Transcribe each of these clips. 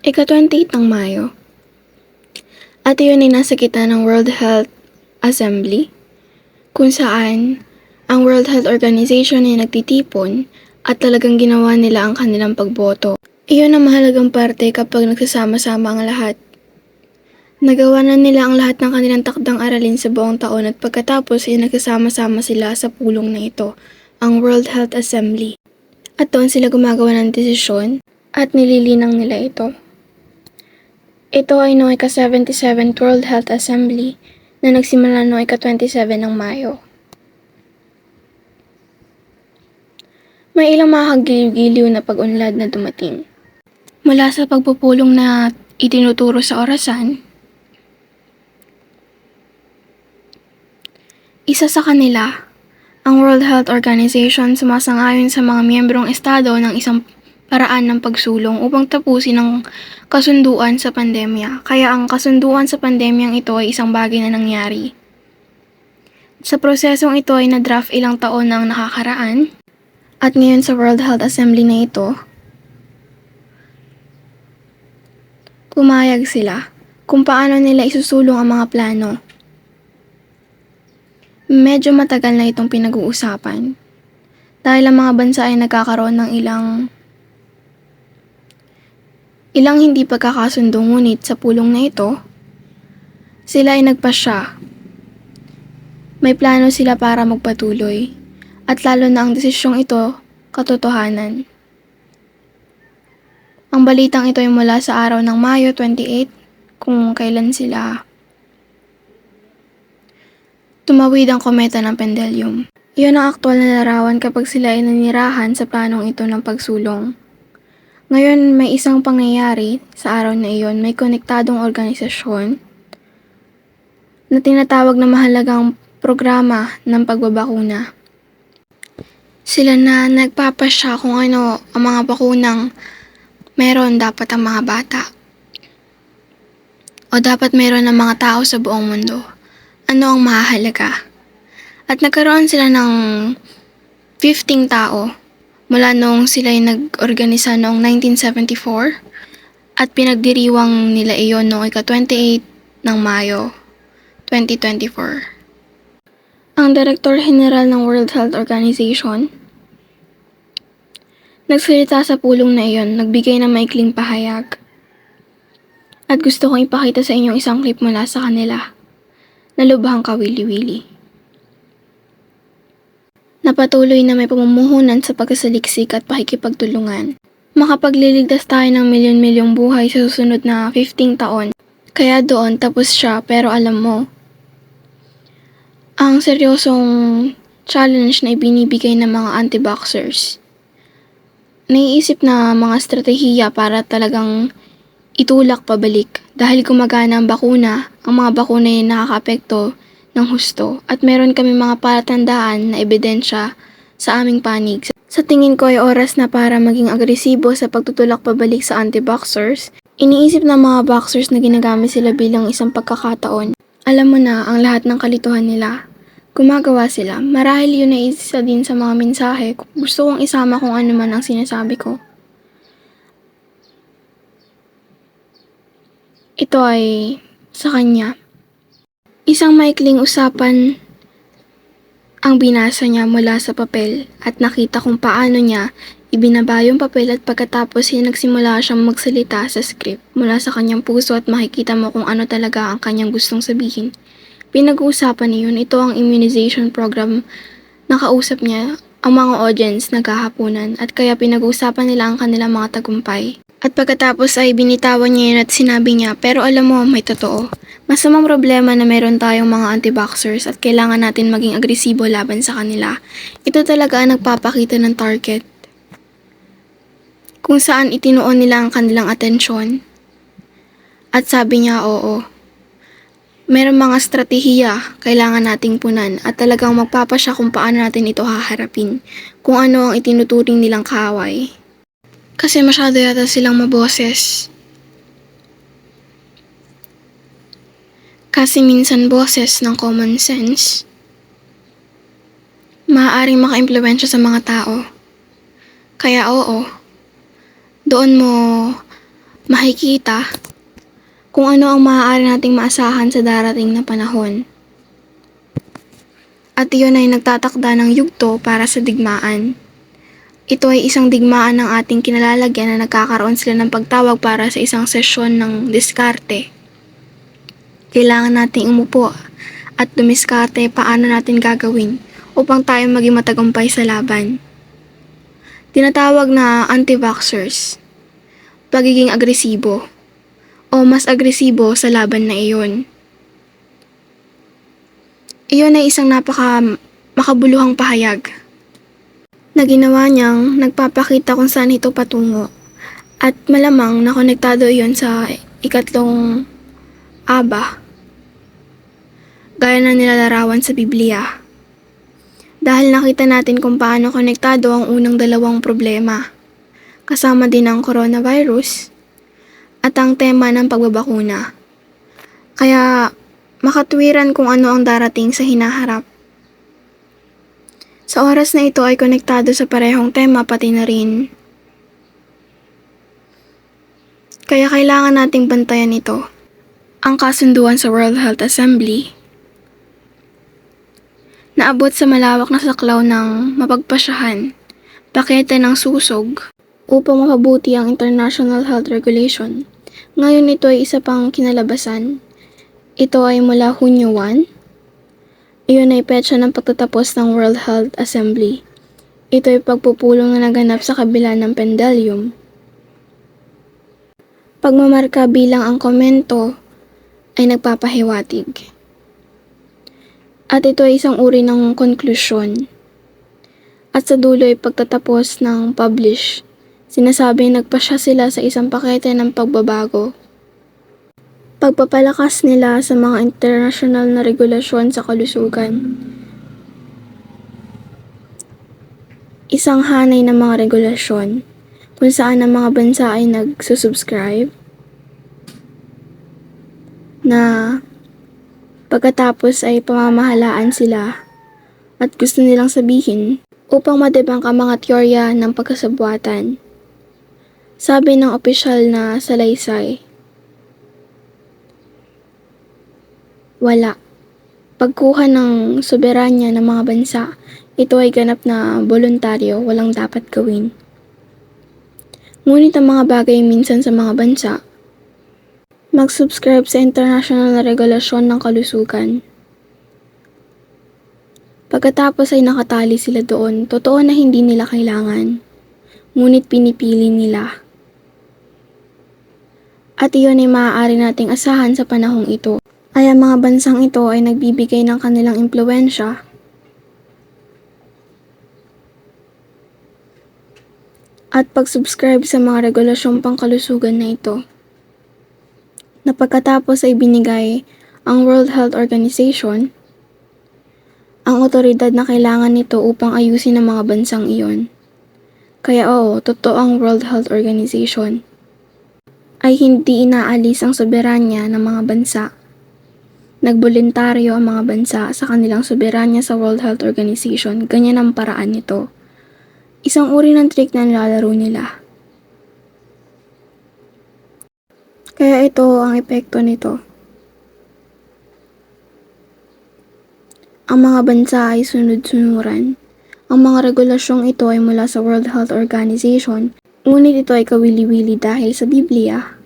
Ika-28 ng Mayo, at iyon ay nasa gitna ng World Health Assembly, kung saan ang World Health Organization ay nagtitipon at talagang ginawa nila ang kanilang pagboto. Iyon ang mahalagang parte kapag nagsasama-sama ang lahat. Nagawa na nila ang lahat ng kanilang takdang aralin sa buong taon at pagkatapos ay nagsasama-sama sila sa pulong na ito, ang World Health Assembly. At doon sila gumagawa ng desisyon at nililinang nila ito. Ito ay noong ika-77th World Health Assembly na nagsimula noong ika-27 ng Mayo. May ilang mga kagiliw-giliw na pag-unlad na dumating. Mula sa pagpupulong na itinuturo sa orasan, isa sa kanila, ang World Health Organization sumasang-ayon sa mga miyembrong estado ng isang paraan ng pagsulong upang tapusin ang kasunduan sa pandemya. Kaya ang kasunduan sa pandemyang ito ay isang bagay na nangyari. Sa prosesong ito ay na-draft ilang taon na ang nakakaraan at ngayon sa World Health Assembly na ito, pumayag sila kung paano nila isusulong ang mga plano. Medyo matagal na itong pinag-uusapan dahil ang mga bansa ay nagkakaroon ng ilang hindi pagkakasundo, ngunit sa pulong na ito, sila ay nagpasya. May plano sila para magpatuloy at lalo na ang desisyong ito katotohanan. Ang balitang ito ay mula sa araw ng Mayo 28 kung kailan sila tumawid ang kometa ng pendulum. Iyon ang aktwal na larawan kapag sila ay nanirahan sa planong ito ng pagsulong. Ngayon may isang pangyayari sa araw na iyon, may konektadong organisasyon na tinatawag na mahalagang programa ng pagbabakuna. Sila na nagpapasya kung ano ang mga bakunang meron dapat ang mga bata o dapat meron ng mga tao sa buong mundo. Ano ang mahalaga? At nagkaroon sila ng 15 tao mula noong sila ay nag-organisa noong 1974 at pinagdiriwang nila iyon noong ika-28 ng Mayo 2024. Ang Direktor General ng World Health Organization nagsalita sa pulong na iyon, nagbigay ng maikling pahayag. At gusto kong ipakita sa inyo isang clip mula sa kanila na lubhang kawili-wili. Napatuloy na may pamumuhunan sa pagkasaliksik at pakikipagtulungan. Makapagliligtas tayo ng milyon-milyong buhay sa susunod na 15 taon. Kaya doon tapos siya, pero alam mo, ang seryosong challenge na ibinibigay ng mga anti-vaxxers. Naiisip na mga estratehiya para talagang itulak pabalik dahil gumagana ang bakuna, ang mga bakuna ay nakakaapekto ng husto at meron kami mga palatandaan na ebidensya sa aming panig. Sa tingin ko ay oras na para maging agresibo sa pagtutulak pabalik sa anti-vaxxers. Iniisip ng mga vaxxers na ginagamit sila bilang isang pagkakataon. Alam mo na ang lahat ng kalituhan nila. Gumagawa sila. Marahil yun ay isa din sa mga mensahe. Gusto kong isama kung ano man ang sinasabi ko. Ito ay sa kanya. Isang maikling usapan ang binasa niya mula sa papel at nakita kung paano niya ibinaba yung papel at pagkatapos ay nagsimula siyang magsalita sa script mula sa kanyang puso at makikita mo kung ano talaga ang kanyang gustong sabihin. Pinag-uusapan niyon, ito ang immunization program. Nakausap niya ang mga audience naghahapunan at kaya pinag-uusapan nila ang kanilang mga tagumpay. At pagkatapos ay binitawan niya yun at sinabi niya, pero alam mo, may totoo. Masamang problema na meron tayong mga anti-vaxxers at kailangan natin maging agresibo laban sa kanila. Ito talaga ang nagpapakita ng target. Kung saan itinuon nila ang kanilang atensyon. At sabi niya, oo. Meron mga estratehiya kailangan nating punan at talagang magpapasya kung paano natin ito haharapin. Kung ano ang itinuturing nilang kaaway. Kasi masyado yata silang maboses. Kasi minsan boses ng common sense. Maaaring maka-impluwensya sa mga tao. Kaya oo, doon mo makikita kung ano ang maaari nating maasahan sa darating na panahon. At iyon ay nagtatakda ng yugto para sa digmaan. Ito ay isang digmaan ng ating kinalalagyan na nagkakaroon sila ng pagtawag para sa isang sesyon ng diskarte. Kailangan nating umupo at dumiskarte paano natin gagawin upang tayo maging matagumpay sa laban. Tinatawag na anti-vaxxers, pagiging agresibo, o mas agresibo sa laban na iyon. Iyon ay isang makabuluhang pahayag na ginawa niyang nagpapakita kung saan ito patungo at malamang na konektado iyon sa ikatlong aba gaya na nilalarawan sa Biblia. Dahil nakita natin kung paano konektado ang unang dalawang problema, kasama din ang coronavirus at ang tema ng pagbabakuna. Kaya makatwiran kung ano ang darating sa hinaharap. Sa oras na ito ay konektado sa parehong tema pati na rin. Kaya kailangan nating bantayan ito. Ang kasunduan sa World Health Assembly naabot sa malawak na saklaw ng mapagpasyahan, pakete ng susog upang mapabuti ang International Health Regulation. Ngayon ito ay isa pang kinalabasan. Ito ay mula Hunyo 1. Iyon ay petsa ng pagtatapos ng World Health Assembly. Ito ay pagpupulong na naganap sa kabila ng pendulum. Pagmamarka bilang ang komento ay nagpapahiwatig. At ito ay isang uri ng konklusyon. At sa dulo ay pagtatapos ng publish. Sinasabing nagpasya sila sa isang pakete ng pagbabago. Pagpapalakas nila sa mga international na regulasyon sa kalusugan. Isang hanay ng mga regulasyon kung saan ang mga bansa ay nagsusubscribe na pagkatapos ay pamamahalaan sila at gusto nilang sabihin upang madebunk ang mga teorya ng pagkasabuatan. Sabi ng opisyal na salaysay, wala. Pagkuha ng soberanya ng mga bansa, ito ay ganap na voluntaryo, walang dapat gawin. Ngunit ang mga bagay minsan sa mga bansa, mag-subscribe sa international na regulasyon ng kalusugan. Pagkatapos ay nakatali sila doon, totoo na hindi nila kailangan, ngunit pinipili nila. At iyon ay maaari nating asahan sa panahong ito. Ay ang mga bansang ito ay nagbibigay ng kanilang impluwensya at pag-subscribe sa mga regulasyong pangkalusugan na ito. Na pagkatapos ay binigay ang World Health Organization ang otoridad na kailangan nito upang ayusin ang mga bansang iyon. Kaya oo, totoo ang World Health Organization ay hindi inaalis ang soberanya ng mga bansa. Nagboluntaryo ang mga bansa sa kanilang soberanya sa World Health Organization. Ganyan ang paraan nito. Isang uri ng trick na nilalaro nila. Kaya ito ang epekto nito. Ang mga bansa ay sunod-sunuran. Ang mga regulasyong ito ay mula sa World Health Organization, ngunit ito ay kawili-wili dahil sa Biblia.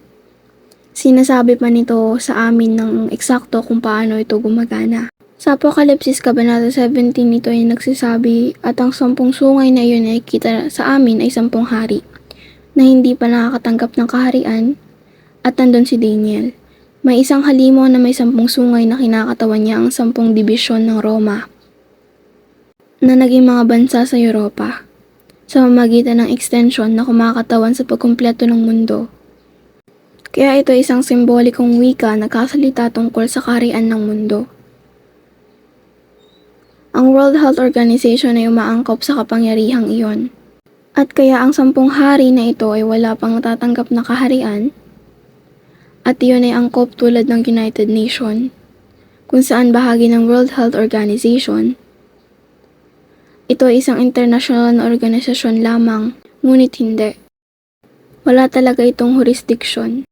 Sinasabi pa nito sa amin ng eksakto kung paano ito gumagana. Sa Apokalipsis Kabanata 17 ito ay nagsasabi at ang 10 sungay na iyon ay kita sa amin ay 10 hari na hindi pa nakakatanggap ng kaharian at nandun si Daniel. May isang halimaw na may 10 sungay na kinakatawan niya ang 10 dibisyon ng Roma na naging mga bansa sa Europa sa pamamagitan ng extension na kumakatawan sa pagkumpleto ng mundo. Kaya ito ay isang simbolikong wika na nagkasalita tungkol sa kaharian ng mundo. Ang World Health Organization ay umaangkop sa kapangyarihang iyon. At kaya ang 10 hari na ito ay wala pang natatanggap na kaharian at iyon ay angkop tulad ng United Nations kung saan bahagi ng World Health Organization. Ito ay isang international na organisasyon lamang, ngunit hindi. Wala talaga itong jurisdiction.